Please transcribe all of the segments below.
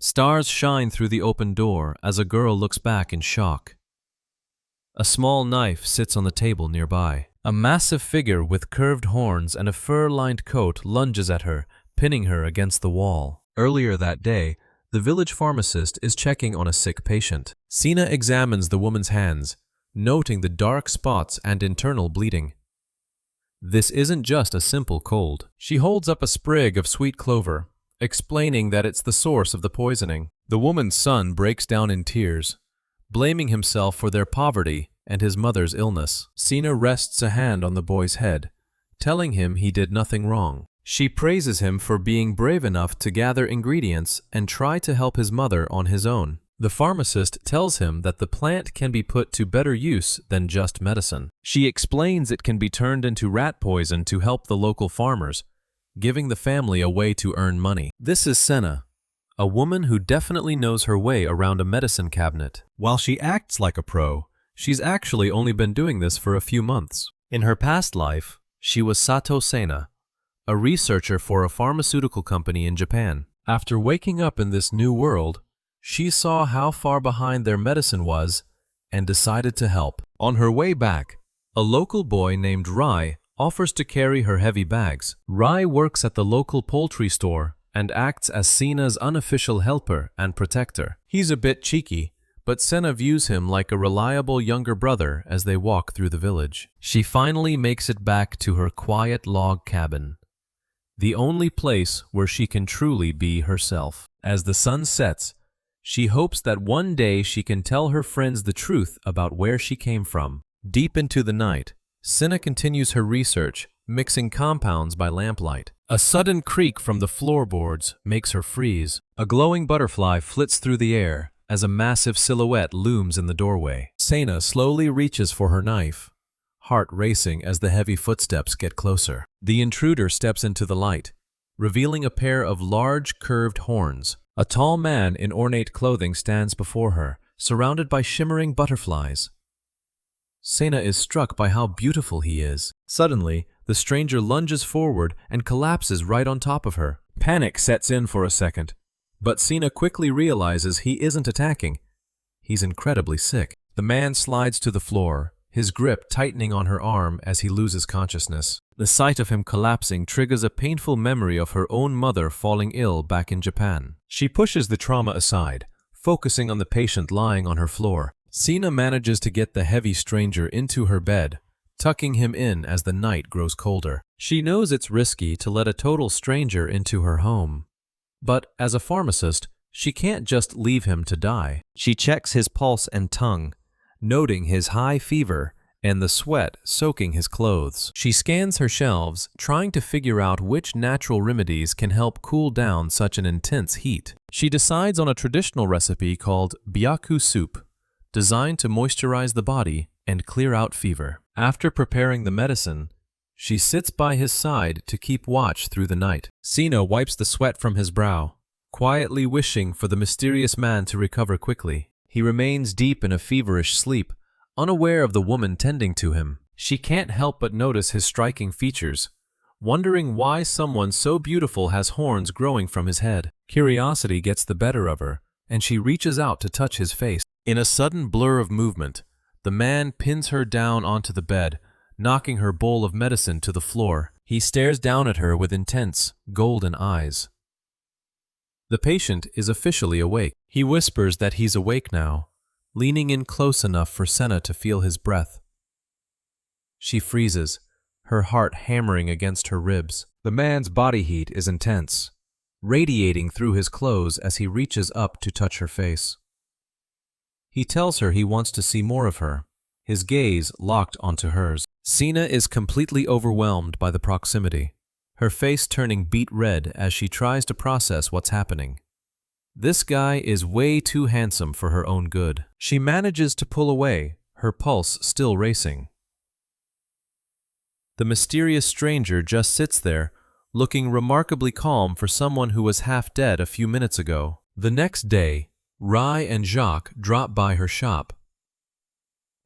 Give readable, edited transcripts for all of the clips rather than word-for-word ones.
Stars shine through the open door as a girl looks back in shock. A small knife sits on the table nearby. A massive figure with curved horns and a fur-lined coat lunges at her, pinning her against the wall. Earlier that day, the village pharmacist is checking on a sick patient. Sina examines the woman's hands, noting the dark spots and internal bleeding. This isn't just a simple cold. She holds up a sprig of sweet clover, explaining that it's the source of the poisoning. The woman's son breaks down in tears, blaming himself for their poverty and his mother's illness. Sina rests a hand on the boy's head, telling him he did nothing wrong. She praises him for being brave enough to gather ingredients and try to help his mother on his own. The pharmacist tells him that the plant can be put to better use than just medicine. She explains it can be turned into rat poison to help the local farmers, giving the family a way to earn money. This is Senna, a woman who definitely knows her way around a medicine cabinet. While she acts like a pro, she's actually only been doing this for a few months. In her past life, she was Sato Sena, a researcher for a pharmaceutical company in Japan. After waking up in this new world, she saw how far behind their medicine was and decided to help. On her way back, a local boy named Rai offers to carry her heavy bags. Rai works at the local poultry store and acts as Sena's unofficial helper and protector. He's a bit cheeky, but Sena views him like a reliable younger brother as they walk through the village. She finally makes it back to her quiet log cabin, the only place where she can truly be herself. As the sun sets, she hopes that one day she can tell her friends the truth about where she came from. Deep into the night, Sena continues her research, mixing compounds by lamplight. A sudden creak from the floorboards makes her freeze. A glowing butterfly flits through the air as a massive silhouette looms in the doorway. Sena slowly reaches for her knife, heart racing as the heavy footsteps get closer. The intruder steps into the light, revealing a pair of large curved horns. A tall man in ornate clothing stands before her, surrounded by shimmering butterflies. Sena is struck by how beautiful he is. Suddenly, the stranger lunges forward and collapses right on top of her. Panic sets in for a second, but Sena quickly realizes he isn't attacking. He's incredibly sick. The man slides to the floor, his grip tightening on her arm as he loses consciousness. The sight of him collapsing triggers a painful memory of her own mother falling ill back in Japan. She pushes the trauma aside, focusing on the patient lying on her floor. Sena manages to get the heavy stranger into her bed, tucking him in as the night grows colder. She knows it's risky to let a total stranger into her home, but as a pharmacist, she can't just leave him to die. She checks his pulse and tongue, noting his high fever and the sweat soaking his clothes. She scans her shelves, trying to figure out which natural remedies can help cool down such an intense heat. She decides on a traditional recipe called byaku soup, designed to moisturize the body and clear out fever. After preparing the medicine, she sits by his side to keep watch through the night. Sena wipes the sweat from his brow, quietly wishing for the mysterious man to recover quickly. He remains deep in a feverish sleep, unaware of the woman tending to him. She can't help but notice his striking features, wondering why someone so beautiful has horns growing from his head. Curiosity gets the better of her, and she reaches out to touch his face. In a sudden blur of movement, the man pins her down onto the bed, knocking her bowl of medicine to the floor. He stares down at her with intense, golden eyes. The patient is officially awake. He whispers that he's awake now, leaning in close enough for Sena to feel his breath. She freezes, her heart hammering against her ribs. The man's body heat is intense, radiating through his clothes as he reaches up to touch her face. He tells her he wants to see more of her, his gaze locked onto hers. Sena is completely overwhelmed by the proximity, her face turning beet red as she tries to process what's happening. This guy is way too handsome for her own good. She manages to pull away, her pulse still racing. The mysterious stranger just sits there, looking remarkably calm for someone who was half dead a few minutes ago. The next day, Rai and Jacques drop by her shop.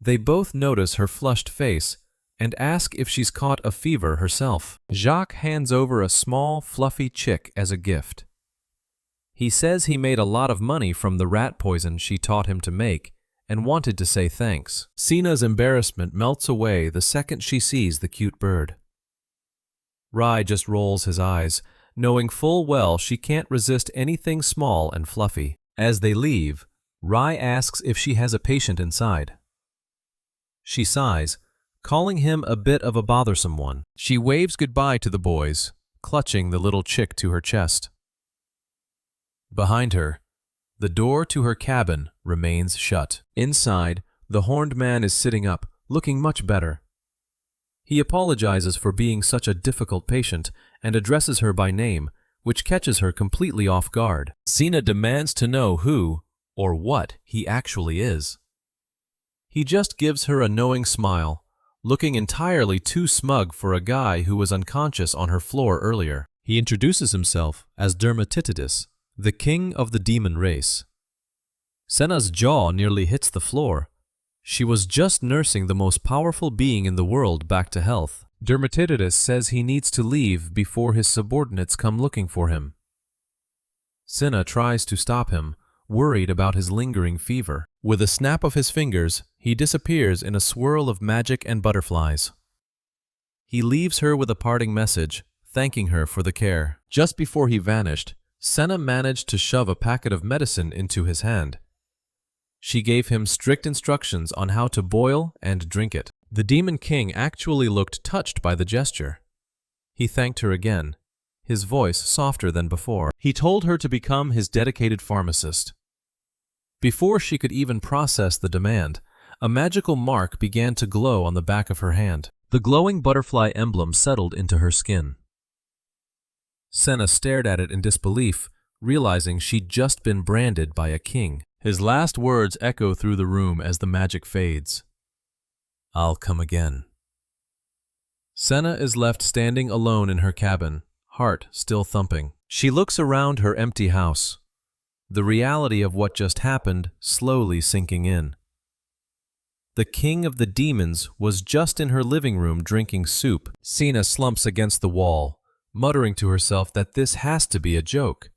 They both notice her flushed face and ask if she's caught a fever herself. Jacques hands over a small, fluffy chick as a gift. He says he made a lot of money from the rat poison she taught him to make and wanted to say thanks. Sina's embarrassment melts away the second she sees the cute bird. Rai just rolls his eyes, knowing full well she can't resist anything small and fluffy. As they leave, Rai asks if she has a patient inside. She sighs, calling him a bit of a bothersome one. She waves goodbye to the boys, clutching the little chick to her chest. Behind her, the door to her cabin remains shut. Inside, the horned man is sitting up, looking much better. He apologizes for being such a difficult patient and addresses her by name, which catches her completely off guard. Sina demands to know who or what he actually is. He just gives her a knowing smile, looking entirely too smug for a guy who was unconscious on her floor earlier. He introduces himself as Dermatitidus, the king of the demon race. Senna's jaw nearly hits the floor. She was just nursing the most powerful being in the world back to health. Dermatitidus says he needs to leave before his subordinates come looking for him. Senna tries to stop him, worried about his lingering fever. With a snap of his fingers, he disappears in a swirl of magic and butterflies. He leaves her with a parting message, thanking her for the care. Just before he vanished, Senna managed to shove a packet of medicine into his hand. She gave him strict instructions on how to boil and drink it. The Demon King actually looked touched by the gesture. He thanked her again, his voice softer than before. He told her to become his dedicated pharmacist. Before she could even process the demand, a magical mark began to glow on the back of her hand. The glowing butterfly emblem settled into her skin. Senna stared at it in disbelief, realizing she'd just been branded by a king. His last words echo through the room as the magic fades. "I'll come again." Senna is left standing alone in her cabin, heart still thumping. She looks around her empty house, the reality of what just happened slowly sinking in. The king of the demons was just in her living room drinking soup. Sina slumps against the wall, muttering to herself that this has to be a joke.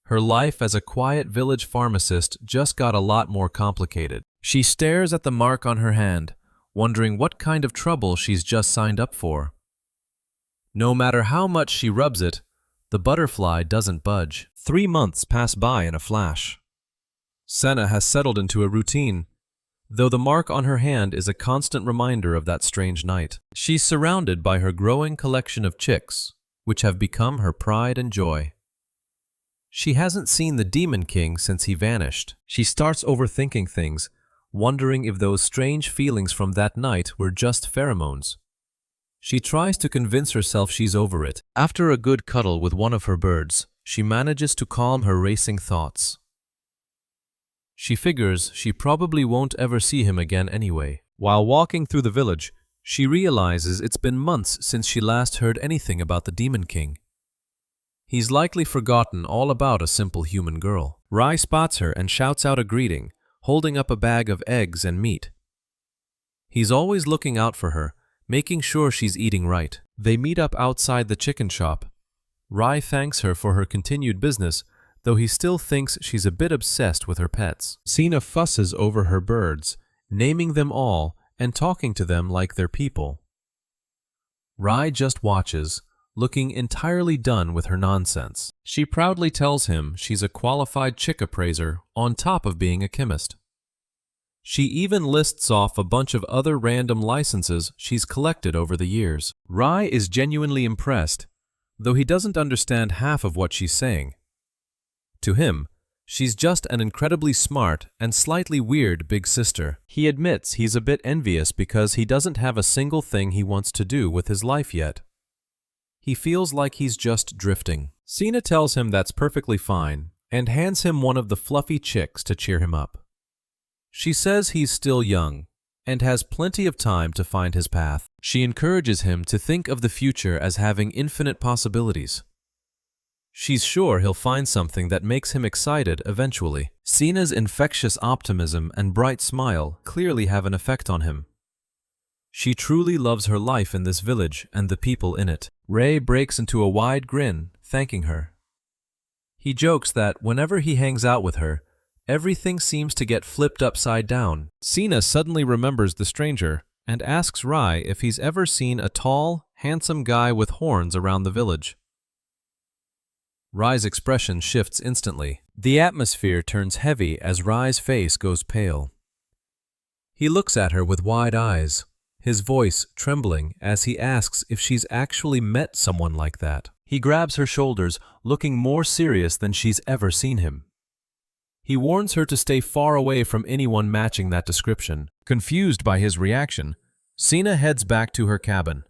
Her life as a quiet village pharmacist just got a lot more complicated. She stares at the mark on her hand, wondering what kind of trouble she's just signed up for. No matter how much she rubs it, the butterfly doesn't budge. 3 months pass by in a flash. Senna has settled into a routine, though the mark on her hand is a constant reminder of that strange night. She's surrounded by her growing collection of chicks, which have become her pride and joy. She hasn't seen the Demon King since he vanished. She starts overthinking things, wondering if those strange feelings from that night were just pheromones. She tries to convince herself she's over it. After a good cuddle with one of her birds, she manages to calm her racing thoughts. She figures she probably won't ever see him again anyway. While walking through the village, she realizes it's been months since she last heard anything about the Demon King. He's likely forgotten all about a simple human girl. Rai spots her and shouts out a greeting, holding up a bag of eggs and meat. He's always looking out for her, making sure she's eating right. They meet up outside the chicken shop. Rai thanks her for her continued business, though he still thinks she's a bit obsessed with her pets. Sina fusses over her birds, naming them all and talking to them like they're people. Rai just watches, looking entirely done with her nonsense. She proudly tells him she's a qualified chick appraiser on top of being a chemist. She even lists off a bunch of other random licenses she's collected over the years. Rai is genuinely impressed, though he doesn't understand half of what she's saying. To him, she's just an incredibly smart and slightly weird big sister. He admits he's a bit envious because he doesn't have a single thing he wants to do with his life yet. He feels like he's just drifting. Sina tells him that's perfectly fine and hands him one of the fluffy chicks to cheer him up. She says he's still young and has plenty of time to find his path. She encourages him to think of the future as having infinite possibilities. She's sure he'll find something that makes him excited eventually. Sina's infectious optimism and bright smile clearly have an effect on him. She truly loves her life in this village and the people in it. Ray breaks into a wide grin, thanking her. He jokes that whenever he hangs out with her, everything seems to get flipped upside down. Sina suddenly remembers the stranger and asks Rai if he's ever seen a tall, handsome guy with horns around the village. Rai's expression shifts instantly. The atmosphere turns heavy as Rai's face goes pale. He looks at her with wide eyes, his voice trembling as he asks if she's actually met someone like that. He grabs her shoulders, looking more serious than she's ever seen him. He warns her to stay far away from anyone matching that description. Confused by his reaction, Sina heads back to her cabin.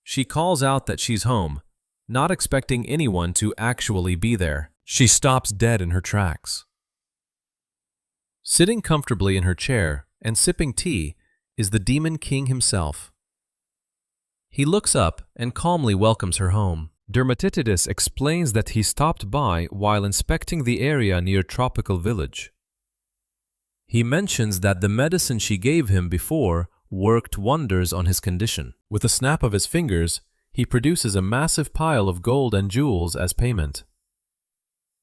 She calls out that she's home, not expecting anyone to actually be there. She stops dead in her tracks. Sitting comfortably in her chair and sipping tea is the Demon King himself. He looks up and calmly welcomes her home. Dermatitidis explains that he stopped by while inspecting the area near Tropical Village. He mentions that the medicine she gave him before worked wonders on his condition. With a snap of his fingers, he produces a massive pile of gold and jewels as payment.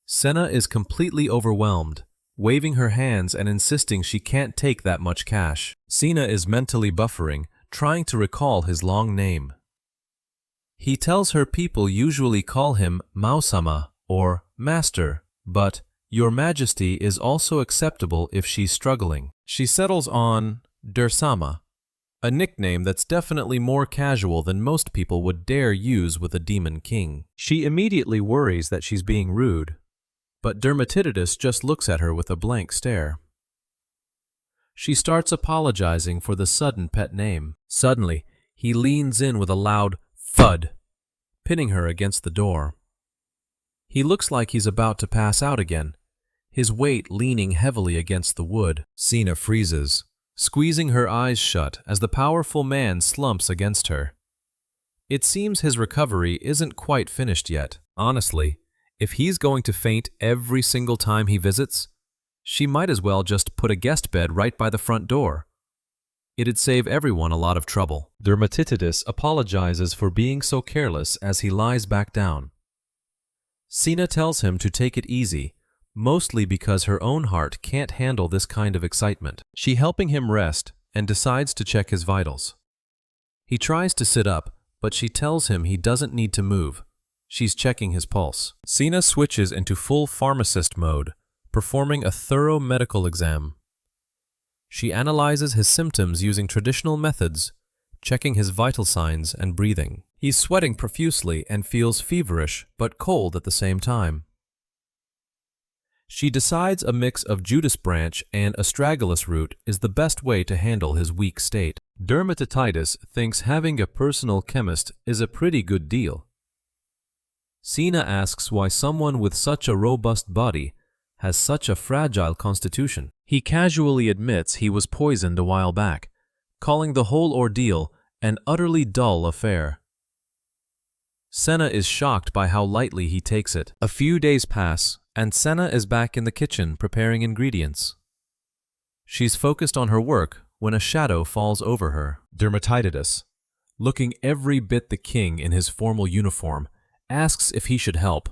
Senna is completely overwhelmed, waving her hands and insisting she can't take that much cash. Sina is mentally buffering, trying to recall his long name. He tells her people usually call him Mausama or Master, but Your Majesty is also acceptable if she's struggling. She settles on Dursama, a nickname that's definitely more casual than most people would dare use with a Demon King. She immediately worries that she's being rude, but Dermatitidis just looks at her with a blank stare. She starts apologizing for the sudden pet name. Suddenly, he leans in with a loud thud, pinning her against the door. He looks like he's about to pass out again, his weight leaning heavily against the wood. Sina freezes, squeezing her eyes shut as the powerful man slumps against her. It seems his recovery isn't quite finished yet. Honestly, if he's going to faint every single time he visits, she might as well just put a guest bed right by the front door. It'd save everyone a lot of trouble. Dermatitidis apologizes for being so careless as he lies back down. Sina tells him to take it easy, mostly because her own heart can't handle this kind of excitement. She helping him rest and decides to check his vitals. He tries to sit up, but she tells him he doesn't need to move. She's checking his pulse. Sina switches into full pharmacist mode, performing a thorough medical exam. She analyzes his symptoms using traditional methods, checking his vital signs and breathing. He's sweating profusely and feels feverish but cold at the same time. She decides a mix of Judas branch and astragalus root is the best way to handle his weak state. Dermatitidis thinks having a personal chemist is a pretty good deal. Sina asks why someone with such a robust body has such a fragile constitution. He casually admits he was poisoned a while back, calling the whole ordeal an utterly dull affair. Senna is shocked by how lightly he takes it. A few days pass, and Senna is back in the kitchen preparing ingredients. She's focused on her work when a shadow falls over her. Dermatitidis, looking every bit the king in his formal uniform, asks if he should help.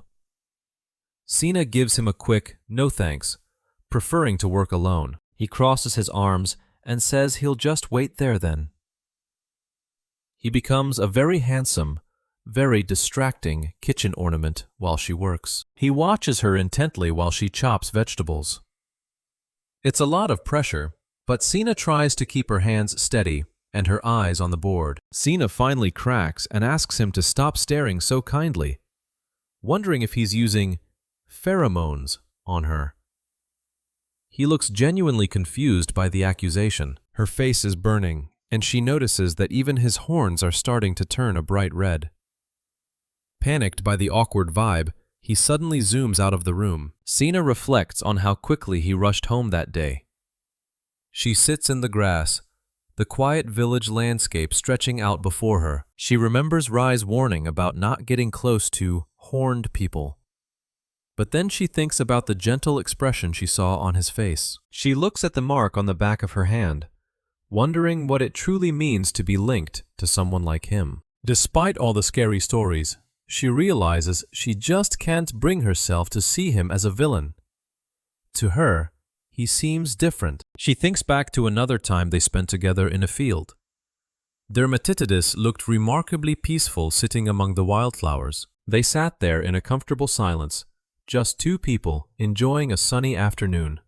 Sina gives him a quick, no thanks, preferring to work alone. He crosses his arms and says he'll just wait there then. He becomes a very handsome, very distracting kitchen ornament while she works. He watches her intently while she chops vegetables. It's a lot of pressure, but Sina tries to keep her hands steady and her eyes on the board. Sina finally cracks and asks him to stop staring so kindly, wondering if he's using pheromones on her. He looks genuinely confused by the accusation. Her face is burning, and she notices that even his horns are starting to turn a bright red. Panicked by the awkward vibe, he suddenly zooms out of the room. Sina reflects on how quickly he rushed home that day. She sits in the grass, the quiet village landscape stretching out before her. She remembers Rai's warning about not getting close to horned people. But then she thinks about the gentle expression she saw on his face. She looks at the mark on the back of her hand, wondering what it truly means to be linked to someone like him. Despite all the scary stories, She realizes she just can't bring herself to see him as a villain. To her, he seems different. She thinks back to another time they spent together in a field. Their Metitidus looked remarkably peaceful sitting among the wildflowers. They sat there in a comfortable silence, just two people enjoying a sunny afternoon.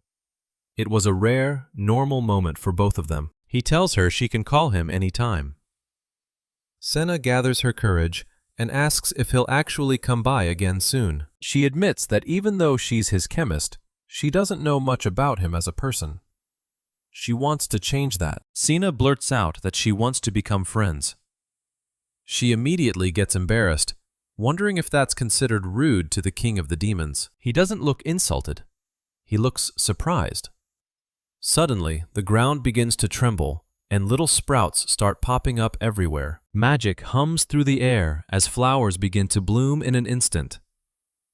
It was a rare, normal moment for both of them. He tells her she can call him any time. Senna gathers her courage and asks if he'll actually come by again soon. She admits that even though she's his chemist, she doesn't know much about him as a person. She wants to change that. Sina blurts out that she wants to become friends. She immediately gets embarrassed, wondering if that's considered rude to the king of the demons. He doesn't look insulted. He looks surprised. Suddenly, the ground begins to tremble, and little sprouts start popping up everywhere. Magic hums through the air as flowers begin to bloom in an instant.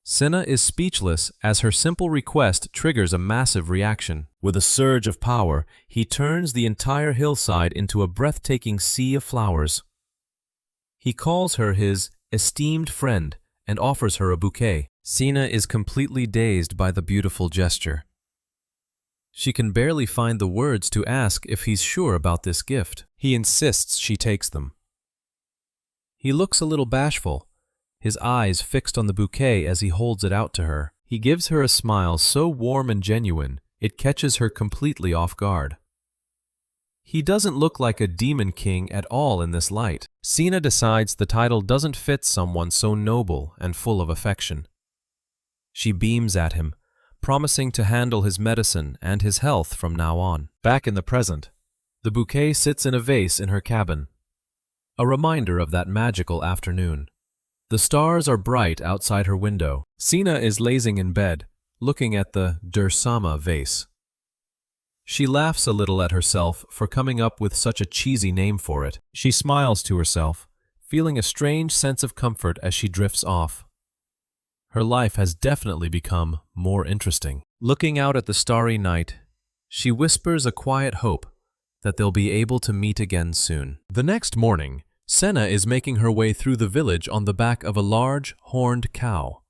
Senna is speechless as her simple request triggers a massive reaction. With a surge of power, he turns the entire hillside into a breathtaking sea of flowers. He calls her his esteemed friend and offers her a bouquet. Sina is completely dazed by the beautiful gesture. She can barely find the words to ask if he's sure about this gift. He insists she takes them. He looks a little bashful, his eyes fixed on the bouquet as he holds it out to her. He gives her a smile so warm and genuine, it catches her completely off guard. He doesn't look like a demon king at all in this light. Sina decides the title doesn't fit someone so noble and full of affection. She beams at him, promising to handle his medicine and his health from now on. Back in the present, the bouquet sits in a vase in her cabin, a reminder of that magical afternoon. The stars are bright outside her window. Sina is lazing in bed, looking at the Dursama vase. She laughs a little at herself for coming up with such a cheesy name for it. She smiles to herself, feeling a strange sense of comfort as she drifts off. Her life has definitely become more interesting. Looking out at the starry night, she whispers a quiet hope that they'll be able to meet again soon. The next morning, Senna is making her way through the village on the back of a large, horned cow.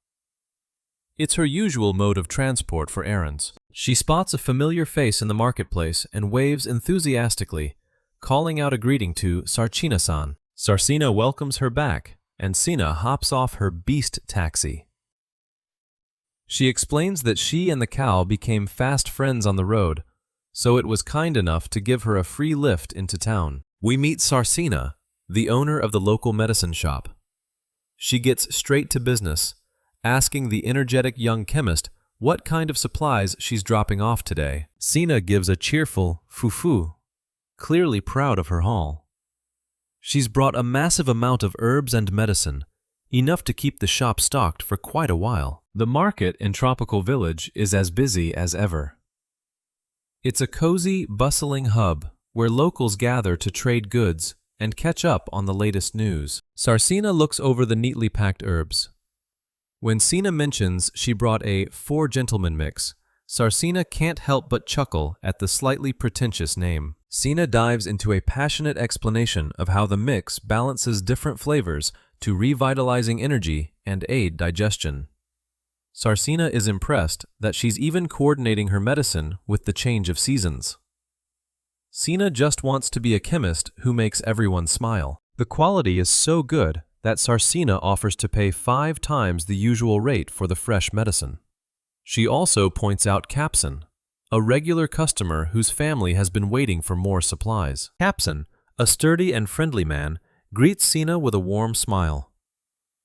It's her usual mode of transport for errands. She spots a familiar face in the marketplace and waves enthusiastically, calling out a greeting to Sarchina-san. Sarcina welcomes her back, and Sina hops off her beast taxi. She explains that she and the cow became fast friends on the road, so it was kind enough to give her a free lift into town. We meet Sarcina, the owner of the local medicine shop. She gets straight to business, asking the energetic young chemist what kind of supplies she's dropping off today. Sina gives a cheerful fufu, clearly proud of her haul. She's brought a massive amount of herbs and medicine, enough to keep the shop stocked for quite a while. The market in Tropical Village is as busy as ever. It's a cozy, bustling hub where locals gather to trade goods and catch up on the latest news. Sarcina looks over the neatly packed herbs. When Sina mentions she brought a 4 gentlemen mix, Sarcina can't help but chuckle at the slightly pretentious name. Sina dives into a passionate explanation of how the mix balances different flavors to revitalizing energy and aid digestion. Sarcina is impressed that she's even coordinating her medicine with the change of seasons. Sina just wants to be a chemist who makes everyone smile. The quality is so good that Sarcina offers to pay 5 times the usual rate for the fresh medicine. She also points out Capson, a regular customer whose family has been waiting for more supplies. Capson, a sturdy and friendly man, greets Sina with a warm smile.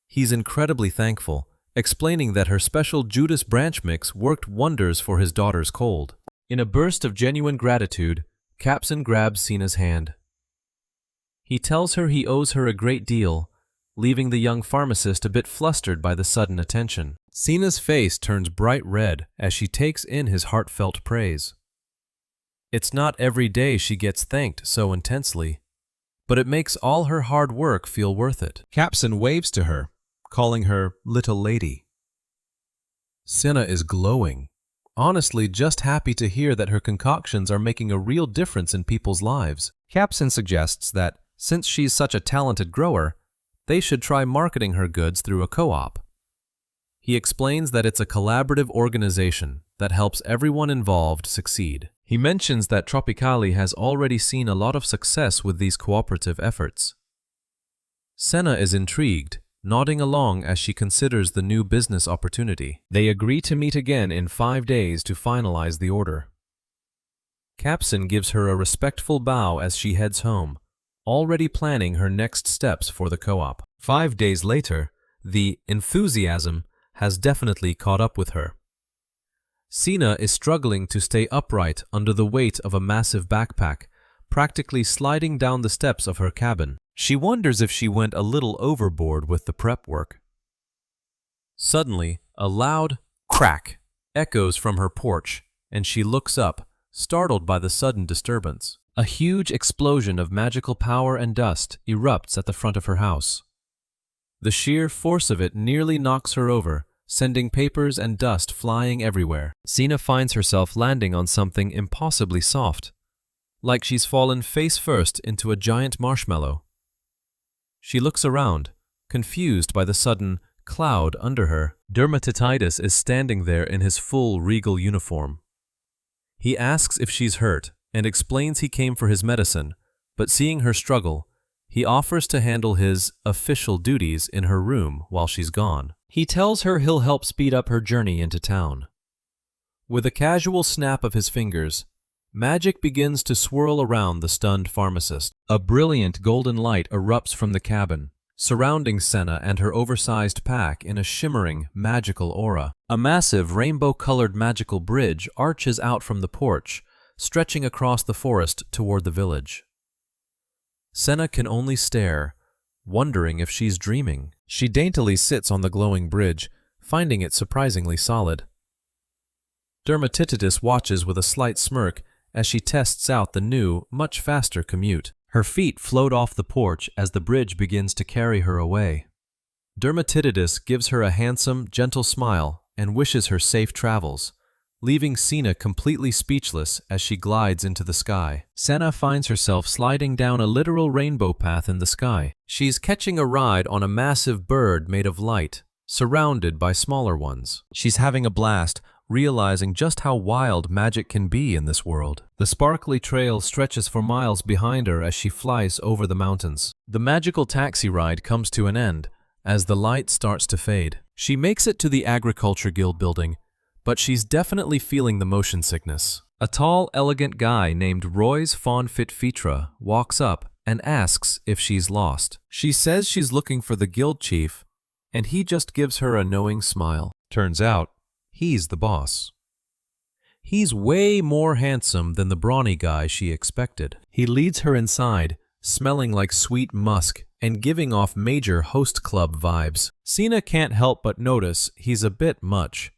He's incredibly thankful, explaining that her special Judas branch mix worked wonders for his daughter's cold. In a burst of genuine gratitude, Capson grabs Sina's hand. He tells her he owes her a great deal, leaving the young pharmacist a bit flustered by the sudden attention. Sina's face turns bright red as she takes in his heartfelt praise. It's not every day she gets thanked so intensely, but it makes all her hard work feel worth it. Capson waves to her, calling her little lady. Sina is glowing, honestly just happy to hear that her concoctions are making a real difference in people's lives. Capson suggests that, since she's such a talented grower, they should try marketing her goods through a co-op. He explains that it's a collaborative organization that helps everyone involved succeed. He mentions that Tropicali has already seen a lot of success with these cooperative efforts. Senna is intrigued, nodding along as she considers the new business opportunity. They agree to meet again in 5 days to finalize the order. Capson gives her a respectful bow as she heads home, already planning her next steps for the co-op. 5 days later, the enthusiasm has definitely caught up with her. Sina is struggling to stay upright under the weight of a massive backpack, practically sliding down the steps of her cabin. She wonders if she went a little overboard with the prep work. Suddenly, a loud crack echoes from her porch, and she looks up, startled by the sudden disturbance. A huge explosion of magical power and dust erupts at the front of her house. The sheer force of it nearly knocks her over, sending papers and dust flying everywhere. Sina finds herself landing on something impossibly soft, like she's fallen face first into a giant marshmallow. She looks around, confused by the sudden cloud under her. Dermatitis is standing there in his full regal uniform. He asks if she's hurt and explains he came for his medicine, but seeing her struggle, he offers to handle his official duties in her room while she's gone. He tells her he'll help speed up her journey into town. With a casual snap of his fingers, magic begins to swirl around the stunned pharmacist. A brilliant golden light erupts from the cabin, surrounding Senna and her oversized pack in a shimmering, magical aura. A massive rainbow-colored magical bridge arches out from the porch, stretching across the forest toward the village. Senna can only stare, wondering if she's dreaming. She daintily sits on the glowing bridge, finding it surprisingly solid. Dermatitis watches with a slight smirk as she tests out the new, much faster commute. Her feet float off the porch as the bridge begins to carry her away. Dermatitis gives her a handsome, gentle smile and wishes her safe travels, leaving Sina completely speechless as she glides into the sky. Senna finds herself sliding down a literal rainbow path in the sky. She's catching a ride on a massive bird made of light, surrounded by smaller ones. She's having a blast, realizing just how wild magic can be in this world. The sparkly trail stretches for miles behind her as she flies over the mountains. The magical taxi ride comes to an end as the light starts to fade. She makes it to the Agriculture Guild building, but she's definitely feeling the motion sickness. A tall, elegant guy named Royce Fonfit Fitra walks up and asks if she's lost. She says she's looking for the guild chief, and he just gives her a knowing smile. Turns out, he's the boss. He's way more handsome than the brawny guy she expected. He leads her inside, smelling like sweet musk and giving off major host club vibes. Sina can't help but notice he's a bit much,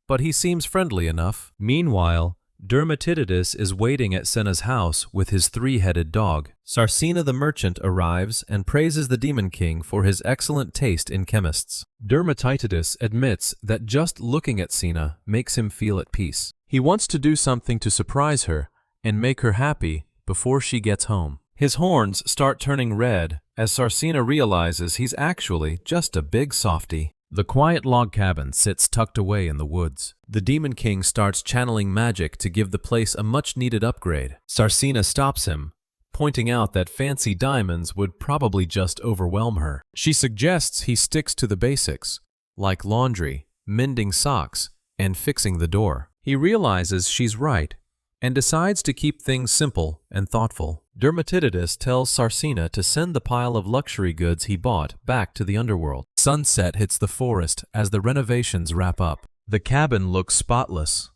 but he seems friendly enough. Meanwhile, Dermatitis is waiting at Senna's house with his 3-headed dog. Sarsina the merchant arrives and praises the Demon King for his excellent taste in chemists. Dermatitis admits that just looking at Sina makes him feel at peace. He wants to do something to surprise her and make her happy before she gets home. His horns start turning red as Sarsina realizes he's actually just a big softie. The quiet log cabin sits tucked away in the woods. The Demon King starts channeling magic to give the place a much-needed upgrade. Sarsina stops him, pointing out that fancy diamonds would probably just overwhelm her. She suggests he sticks to the basics, like laundry, mending socks, and fixing the door. He realizes she's right and decides to keep things simple and thoughtful. Dermatitis tells Sarsina to send the pile of luxury goods he bought back to the underworld. Sunset hits the forest as the renovations wrap up. The cabin looks spotless.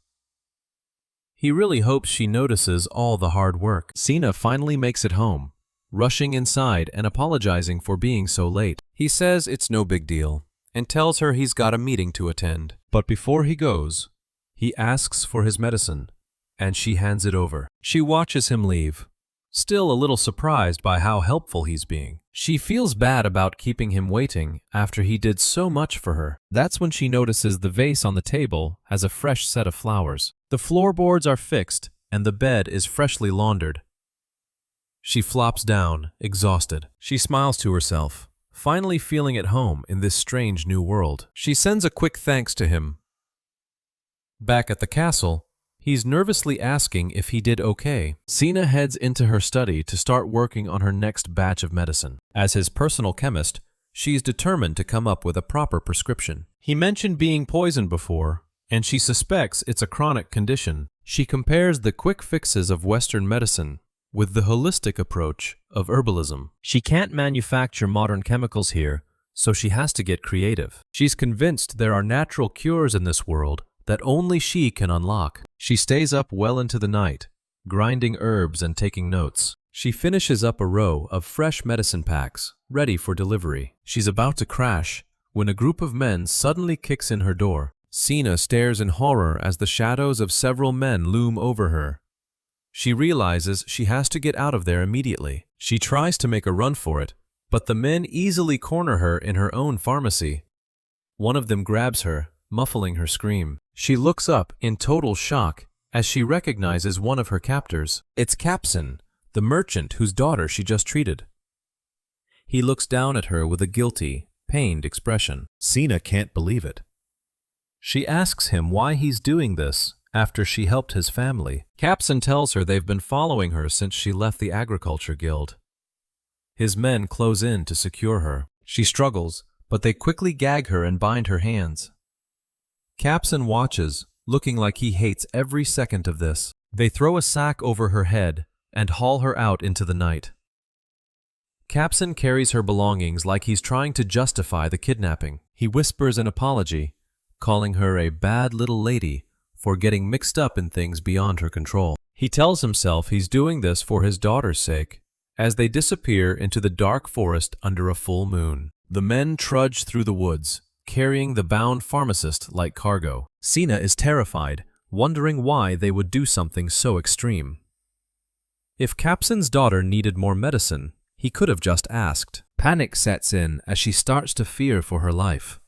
He really hopes she notices all the hard work. Sina finally makes it home, rushing inside and apologizing for being so late. He says it's no big deal and tells her he's got a meeting to attend. But before he goes, he asks for his medicine, and she hands it over. She watches him leave, still a little surprised by how helpful he's being. She feels bad about keeping him waiting after he did so much for her. That's when she notices the vase on the table has a fresh set of flowers. The floorboards are fixed, and the bed is freshly laundered. She flops down, exhausted. She smiles to herself, finally feeling at home in this strange new world. She sends a quick thanks to him. Back at the castle, he's nervously asking if he did okay. Sina heads into her study to start working on her next batch of medicine. As his personal chemist, she's determined to come up with a proper prescription. He mentioned being poisoned before, and she suspects it's a chronic condition. She compares the quick fixes of Western medicine with the holistic approach of herbalism. She can't manufacture modern chemicals here, so she has to get creative. She's convinced there are natural cures in this world that only she can unlock. She stays up well into the night, grinding herbs and taking notes. She finishes up a row of fresh medicine packs, ready for delivery. She's about to crash when a group of men suddenly kicks in her door. Sina stares in horror as the shadows of several men loom over her. She realizes she has to get out of there immediately. She tries to make a run for it, but the men easily corner her in her own pharmacy. One of them grabs her, muffling her scream. She looks up in total shock as she recognizes one of her captors. It's Capson, the merchant whose daughter she just treated. He looks down at her with a guilty, pained expression. Sina can't believe it. She asks him why he's doing this after she helped his family. Capson tells her they've been following her since she left the agriculture guild. His men close in to secure her. She struggles, but they quickly gag her and bind her hands. Capson watches, looking like he hates every second of this. They throw a sack over her head and haul her out into the night. Capson carries her belongings like he's trying to justify the kidnapping. He whispers an apology, calling her a bad little lady for getting mixed up in things beyond her control. He tells himself he's doing this for his daughter's sake, as they disappear into the dark forest under a full moon. The men trudge through the woods, carrying the bound pharmacist like cargo. Sina is terrified, wondering why they would do something so extreme. If Capson's daughter needed more medicine, he could have just asked. Panic sets in as she starts to fear for her life.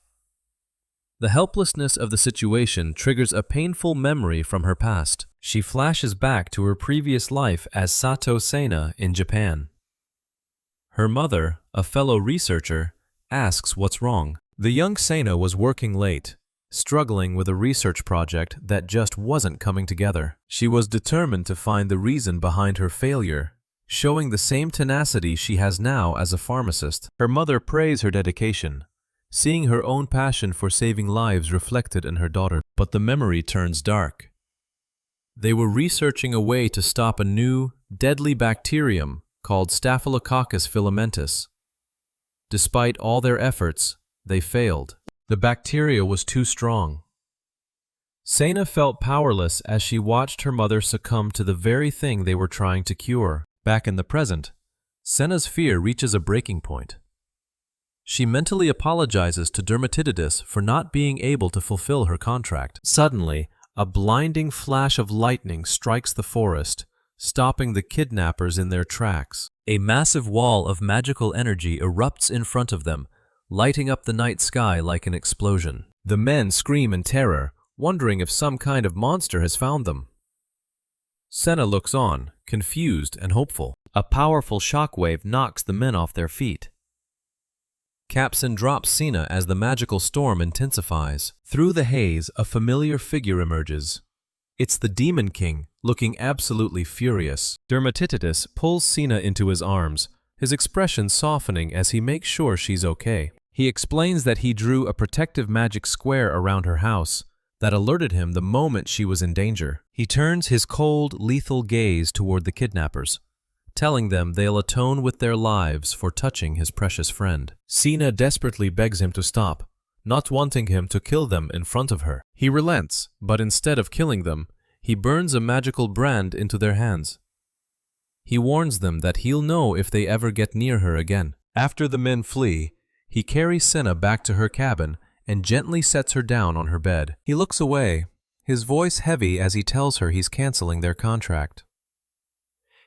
The helplessness of the situation triggers a painful memory from her past. She flashes back to her previous life as Sato Sena in Japan. Her mother, a fellow researcher, asks what's wrong. The young Sena was working late, struggling with a research project that just wasn't coming together. She was determined to find the reason behind her failure, showing the same tenacity she has now as a pharmacist. Her mother praised her dedication, seeing her own passion for saving lives reflected in her daughter. But the memory turns dark. They were researching a way to stop a new, deadly bacterium called Staphylococcus filamentous. Despite all their efforts, they failed. The bacteria was too strong. Sena felt powerless as she watched her mother succumb to the very thing they were trying to cure. Back in the present, Sena's fear reaches a breaking point. She mentally apologizes to Dermatitidis for not being able to fulfill her contract. Suddenly, a blinding flash of lightning strikes the forest, stopping the kidnappers in their tracks. A massive wall of magical energy erupts in front of them, lighting up the night sky like an explosion. The men scream in terror, wondering if some kind of monster has found them. Sena looks on, confused and hopeful. A powerful shockwave knocks the men off their feet. Capson drops Sena as the magical storm intensifies. Through the haze, a familiar figure emerges. It's the Demon King, looking absolutely furious. Dermatitidis pulls Sena into his arms, his expression softening as he makes sure she's okay. He explains that he drew a protective magic square around her house that alerted him the moment she was in danger. He turns his cold, lethal gaze toward the kidnappers, telling them they'll atone with their lives for touching his precious friend. Sena desperately begs him to stop, not wanting him to kill them in front of her. He relents, but instead of killing them, he burns a magical brand into their hands. He warns them that he'll know if they ever get near her again. After the men flee, he carries Sena back to her cabin and gently sets her down on her bed. He looks away, his voice heavy as he tells her he's canceling their contract.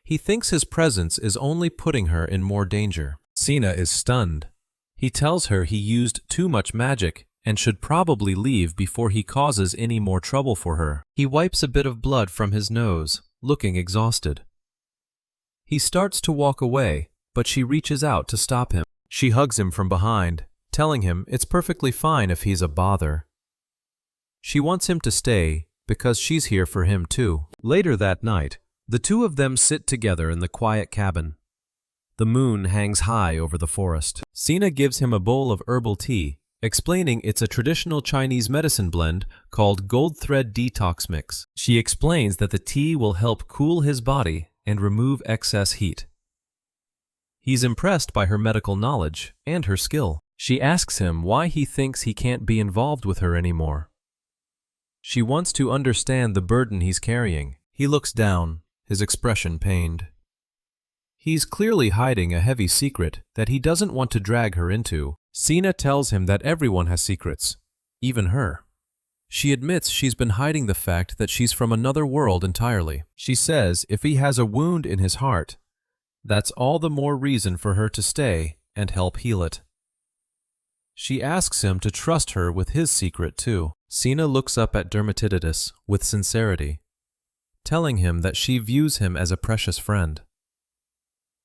He thinks his presence is only putting her in more danger. Sena is stunned. He tells her he used too much magic and should probably leave before he causes any more trouble for her. He wipes a bit of blood from his nose, looking exhausted. He starts to walk away, but she reaches out to stop him. She hugs him from behind, telling him it's perfectly fine if he's a bother. She wants him to stay because she's here for him too. Later that night, the two of them sit together in the quiet cabin. The moon hangs high over the forest. Sina gives him a bowl of herbal tea, explaining it's a traditional Chinese medicine blend called Gold Thread Detox Mix. She explains that the tea will help cool his body and remove excess heat. He's impressed by her medical knowledge and her skill. She asks him why he thinks he can't be involved with her anymore. She wants to understand the burden he's carrying. He looks down, his expression pained. He's clearly hiding a heavy secret that he doesn't want to drag her into. Sina tells him that everyone has secrets, even her. She admits she's been hiding the fact that she's from another world entirely. She says if he has a wound in his heart, that's all the more reason for her to stay and help heal it. She asks him to trust her with his secret too. Sina looks up at Dermatitis with sincerity, telling him that she views him as a precious friend.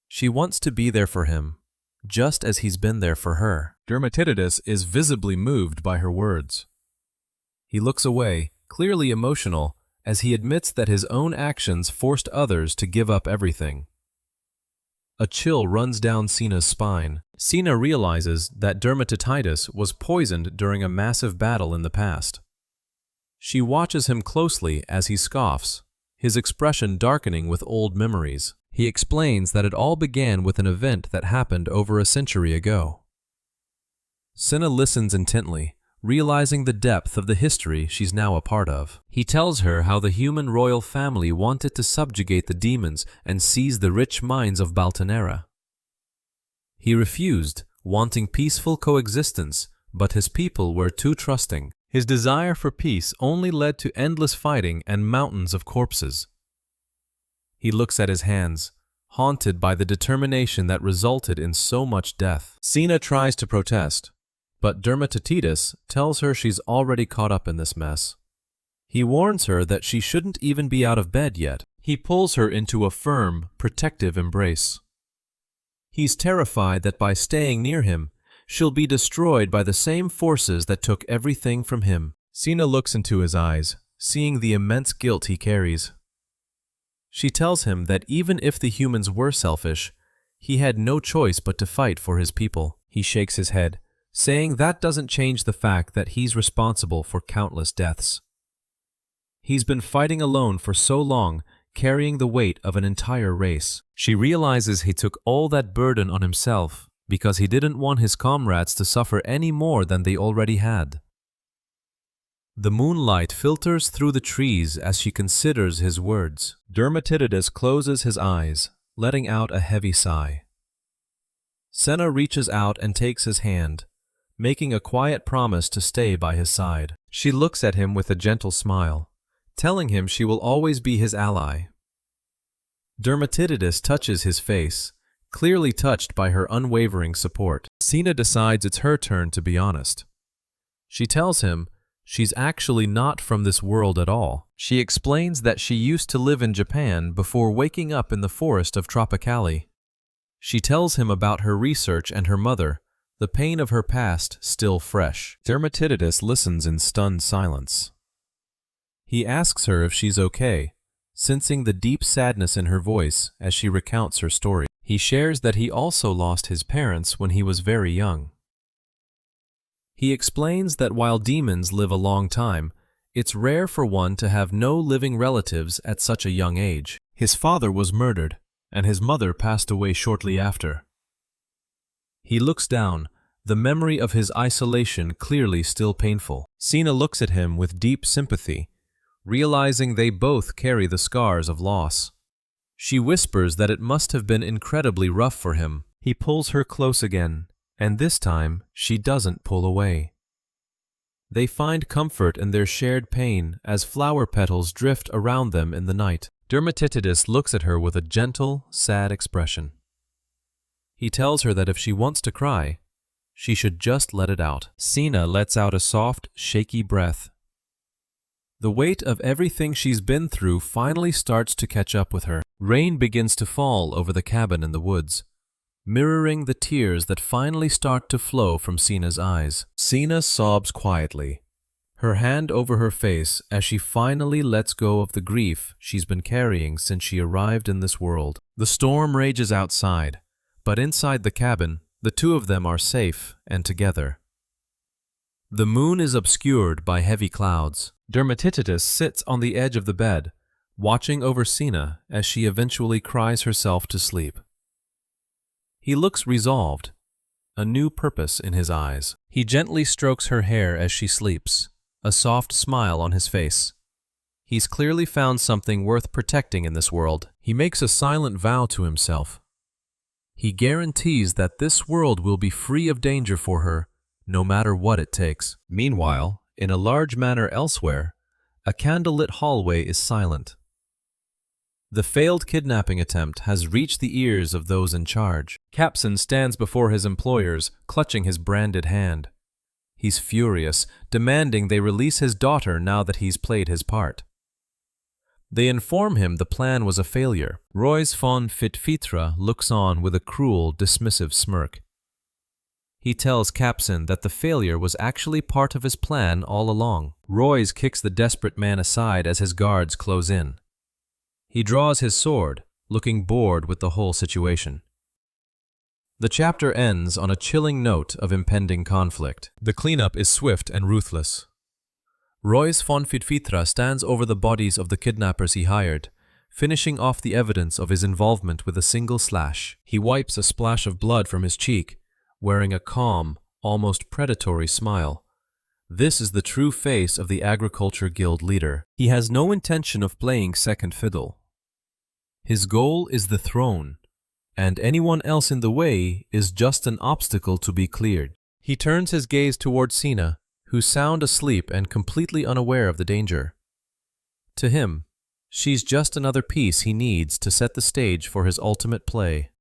She wants to be there for him, just as he's been there for her. Dermatitis is visibly moved by her words. He looks away, clearly emotional, as he admits that his own actions forced others to give up everything. A chill runs down Sina's spine. Sina realizes that Dermatitis was poisoned during a massive battle in the past. She watches him closely as he scoffs, his expression darkening with old memories. He explains that it all began with an event that happened over a century ago. Sina listens intently, realizing the depth of the history she's now a part of. He tells her how the human royal family wanted to subjugate the demons and seize the rich mines of Baltanera. He refused, wanting peaceful coexistence, but his people were too trusting. His desire for peace only led to endless fighting and mountains of corpses. He looks at his hands, haunted by the determination that resulted in so much death. Sina tries to protest, but Dermatitis tells her she's already caught up in this mess. He warns her that she shouldn't even be out of bed yet. He pulls her into a firm, protective embrace. He's terrified that by staying near him, she'll be destroyed by the same forces that took everything from him. Sina looks into his eyes, seeing the immense guilt he carries. She tells him that even if the humans were selfish, he had no choice but to fight for his people. He shakes his head, saying that doesn't change the fact that he's responsible for countless deaths. He's been fighting alone for so long, carrying the weight of an entire race. She realizes he took all that burden on himself because he didn't want his comrades to suffer any more than they already had. The moonlight filters through the trees as she considers his words. Dermatitis closes his eyes, letting out a heavy sigh. Senna reaches out and takes his hand, making a quiet promise to stay by his side. She looks at him with a gentle smile, telling him she will always be his ally. Dermatitis touches his face, clearly touched by her unwavering support. Sina decides it's her turn to be honest. She tells him she's actually not from this world at all. She explains that she used to live in Japan before waking up in the forest of Tropicali. She tells him about her research and her mother, the pain of her past still fresh. Dermatitis listens in stunned silence. He asks her if she's okay, sensing the deep sadness in her voice as she recounts her story. He shares that he also lost his parents when he was very young. He explains that while demons live a long time, it's rare for one to have no living relatives at such a young age. His father was murdered, and his mother passed away shortly after. He looks down, the memory of his isolation clearly still painful. Sina looks at him with deep sympathy, realizing they both carry the scars of loss. She whispers that it must have been incredibly rough for him. He pulls her close again, and this time she doesn't pull away. They find comfort in their shared pain as flower petals drift around them in the night. Dermatitis looks at her with a gentle, sad expression. He tells her that if she wants to cry, she should just let it out. Sina lets out a soft, shaky breath. The weight of everything she's been through finally starts to catch up with her. Rain begins to fall over the cabin in the woods, mirroring the tears that finally start to flow from Sina's eyes. Sina sobs quietly, her hand over her face as she finally lets go of the grief she's been carrying since she arrived in this world. The storm rages outside, but inside the cabin, the two of them are safe and together. The moon is obscured by heavy clouds. Dermatitis sits on the edge of the bed, watching over Sina as she eventually cries herself to sleep. He looks resolved, a new purpose in his eyes. He gently strokes her hair as she sleeps, a soft smile on his face. He's clearly found something worth protecting in this world. He makes a silent vow to himself. He guarantees that this world will be free of danger for her, no matter what it takes. Meanwhile, in a large manor elsewhere, a candlelit hallway is silent. The failed kidnapping attempt has reached the ears of those in charge. Capson stands before his employers, clutching his branded hand. He's furious, demanding they release his daughter now that he's played his part. They inform him the plan was a failure. Royce von Fitfitra looks on with a cruel, dismissive smirk. He tells Capson that the failure was actually part of his plan all along. Royce kicks the desperate man aside as his guards close in. He draws his sword, looking bored with the whole situation. The chapter ends on a chilling note of impending conflict. The cleanup is swift and ruthless. Royce von Fitfitra stands over the bodies of the kidnappers he hired, finishing off the evidence of his involvement with a single slash. He wipes a splash of blood from his cheek, wearing a calm, almost predatory smile. This is the true face of the Agriculture Guild leader. He has no intention of playing second fiddle. His goal is the throne, and anyone else in the way is just an obstacle to be cleared. He turns his gaze toward Sina, who's sound asleep and completely unaware of the danger. To him, she's just another piece he needs to set the stage for his ultimate play.